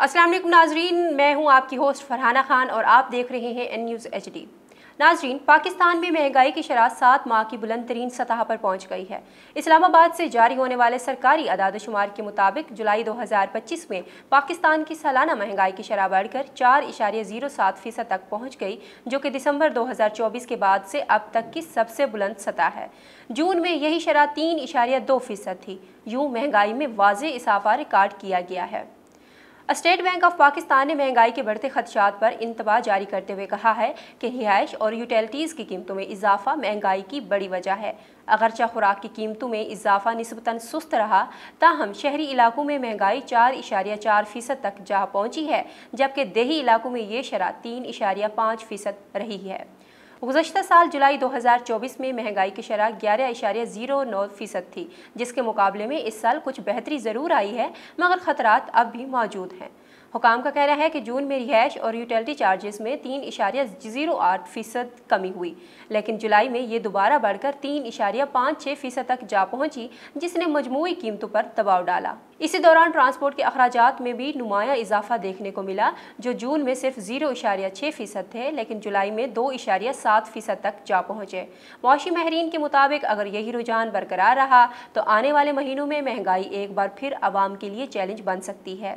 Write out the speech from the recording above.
अस्सलाम वालेकुम नाजरीन, मैं हूं आपकी होस्ट फरहाना खान और आप देख रहे हैं एन न्यूज़ HD। नाजरीन, पाकिस्तान में महंगाई की शरह 7 माह की बुलंद तरीन सतह पर पहुंच गई है। इस्लामाबाद से जारी होने वाले सरकारी अदाद-ओ-शुमार के मुताबिक जुलाई 2025 में पाकिस्तान की सालाना महंगाई की शरह बढ़कर 4.07% तक पहुंच गई, जो कि दिसंबर 2024 के बाद से अब तक की सबसे बुलंद सतह है। जून में यही शरह 3.2% थी। यूँ महंगाई में वाज़ेह इजाफा रिकॉर्ड किया गया है। स्टेट बैंक ऑफ पाकिस्तान ने महंगाई के बढ़ते खदशात पर इंतबाह जारी करते हुए कहा है कि रिहाइश और यूटिलिटीज़ की कीमतों में इजाफा महंगाई की बड़ी वजह है। अगरचे खुराक की कीमतों में इजाफा निस्बतन सुस्त रहा, ताहम शहरी इलाकों में महंगाई 4.4% तक जा पहुंची है, जबकि देही इलाकों में ये शरह 3.5% रही है। गुज़श्ता साल जुलाई 2024 में महंगाई की शरह 11.09% थी, जिसके मुकाबले में इस साल कुछ बेहतरी ज़रूर आई है, मगर ख़तरात अब भी मौजूद हैं। हुकाम का कहना है कि जून में रिहाइश और यूटिलिटी चार्जेस में 3.08% कमी हुई, लेकिन जुलाई में ये दोबारा बढ़कर 3.56% तक जा पहुंची, जिसने मजमूई कीमतों पर दबाव डाला। इसी दौरान ट्रांसपोर्ट के अखराजात में भी नुमाया इजाफा देखने को मिला, जो जून में सिर्फ 0.6% थे, लेकिन जुलाई में 2.7% तक जा पहुंचे। मौशी माहिरीन के मुताबिक अगर यही रुझान बरकरार रहा तो आने वाले महीनों में महंगाई एक बार फिर आवाम के लिए चैलेंज बन सकती है।